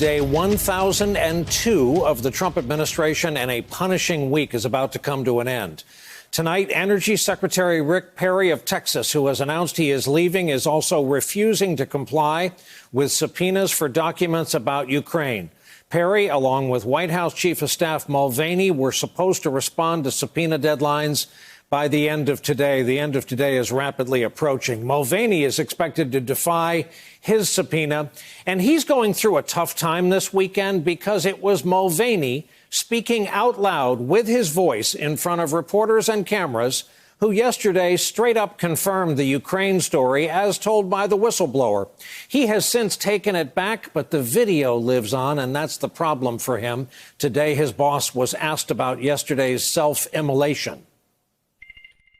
day 1,002 of the Trump administration, and a punishing week is about to come to an end. Tonight, Energy Secretary Rick Perry of Texas, who has announced he is leaving, is also refusing to comply with subpoenas for documents about Ukraine. Perry, along with White House Chief of Staff Mulvaney, were supposed to respond to subpoena deadlines by the end of today. The end of today is rapidly approaching. Mulvaney is expected to defy his subpoena, and he's going through a tough time this weekend because it was Mulvaney speaking out loud with his voice in front of reporters and cameras who yesterday straight up confirmed the Ukraine story as told by the whistleblower. He has since taken it back, but the video lives on, and that's the problem for him. Today, his boss was asked about yesterday's self-immolation.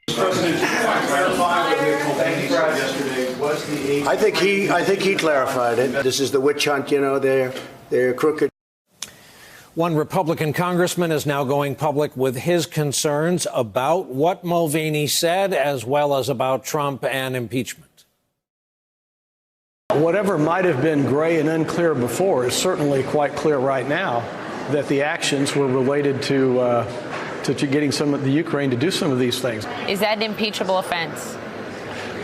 President, did you clarify what the Mulvaney said yesterday? Was the I think he clarified it. This is the witch hunt, you know, they're crooked. One Republican congressman is now going public with his concerns about what Mulvaney said, as well as about Trump and impeachment. Whatever might have been gray and unclear before is certainly quite clear right now that the actions were related to getting some of the Ukraine to do some of these things. Is that an impeachable offense?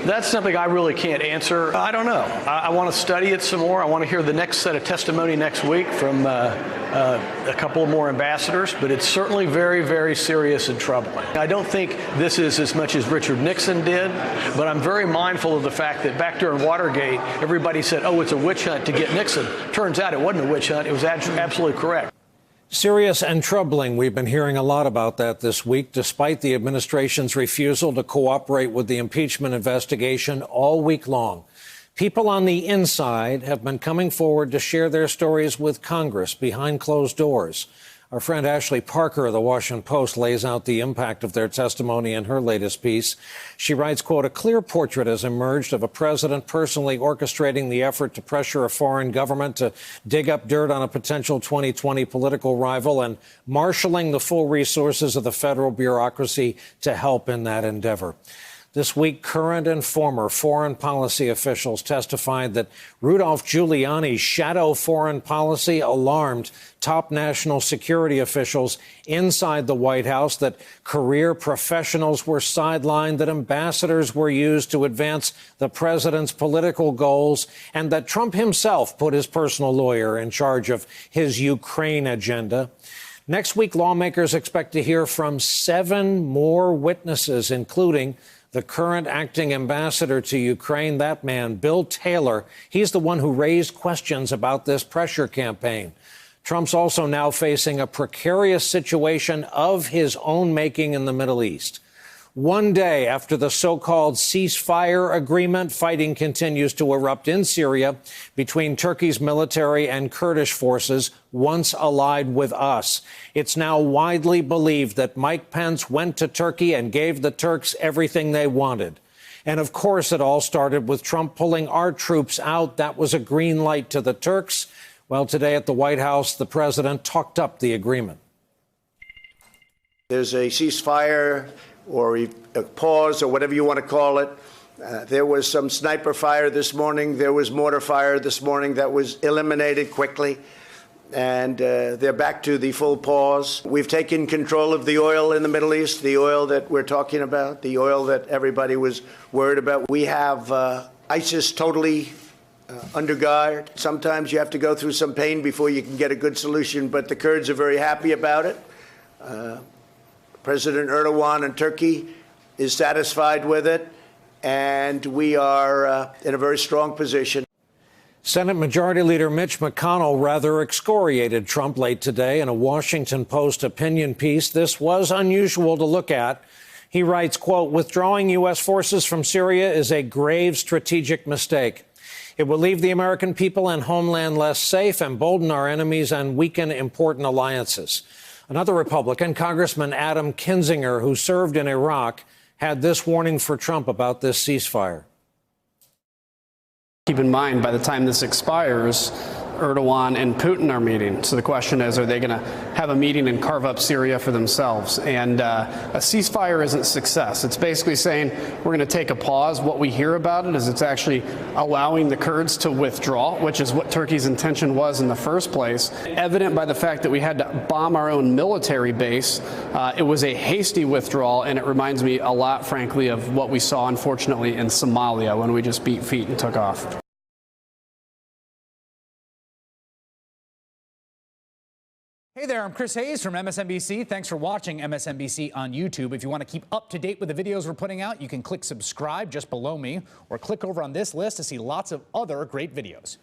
That's something I really can't answer. I don't know. I want to study it some more. I want to hear the next set of testimony next week from a couple more ambassadors, but it's certainly very, very serious and troubling. I don't think this is as much as Richard Nixon did, but I'm very mindful of the fact that back during Watergate, everybody said, oh, it's a witch hunt to get Nixon. Turns out it wasn't a witch hunt. It was absolutely correct. Serious and troubling. We've been hearing a lot about that this week, despite the administration's refusal to cooperate with the impeachment investigation all week long. People on the inside have been coming forward to share their stories with Congress behind closed doors. Our friend Ashley Parker of the Washington Post lays out the impact of their testimony in her latest piece. She writes, quote, a clear portrait has emerged of a president personally orchestrating the effort to pressure a foreign government to dig up dirt on a potential 2020 political rival and marshaling the full resources of the federal bureaucracy to help in that endeavor. This week, current and former foreign policy officials testified that Rudolph Giuliani's shadow foreign policy alarmed top national security officials inside the White House, that career professionals were sidelined, that ambassadors were used to advance the president's political goals, and that Trump himself put his personal lawyer in charge of his Ukraine agenda. Next week, lawmakers expect to hear from 7 more witnesses, including the current acting ambassador to Ukraine, that man, Bill Taylor. He's the one who raised questions about this pressure campaign. Trump's also now facing a precarious situation of his own making in the Middle East. One day after the so-called ceasefire agreement, fighting continues to erupt in Syria between Turkey's military and Kurdish forces, once allied with us. It's now widely believed that Mike Pence went to Turkey and gave the Turks everything they wanted. And of course, it all started with Trump pulling our troops out. That was a green light to the Turks. Well, today at the White House, the president talked up the agreement. There's a ceasefire or a pause or whatever you want to call it. There was some sniper fire this morning. There was mortar fire this morning that was eliminated quickly. And they're back to the full pause. We've taken control of the oil in the Middle East, the oil that we're talking about, the oil that everybody was worried about. We have ISIS totally under guard. Sometimes you have to go through some pain before you can get a good solution, but the Kurds are very happy about it. President Erdogan in Turkey is satisfied with it, and we are in a very strong position. Senate Majority Leader Mitch McConnell rather excoriated Trump late today in a Washington Post opinion piece. This was unusual to look at. He writes, quote, withdrawing U.S. forces from Syria is a grave strategic mistake. It will leave the American people and homeland less safe, embolden our enemies, and weaken important alliances. Another Republican, Congressman Adam Kinzinger, who served in Iraq, had this warning for Trump about this ceasefire. Keep in mind, by the time this expires, Erdogan and Putin are meeting. So the question is, are they going to have a meeting and carve up Syria for themselves? And a ceasefire isn't success. It's basically saying we're going to take a pause. What we hear about it is it's actually allowing the Kurds to withdraw, which is what Turkey's intention was in the first place. Evident by the fact that we had to bomb our own military base. It was a hasty withdrawal, and it reminds me a lot, frankly, of what we saw, unfortunately, in Somalia when we just beat feet and took off. Hey there, I'm Chris Hayes from MSNBC. Thanks for watching MSNBC on YouTube. If you want to keep up to date with the videos we're putting out, you can click subscribe just below me or click over on this list to see lots of other great videos.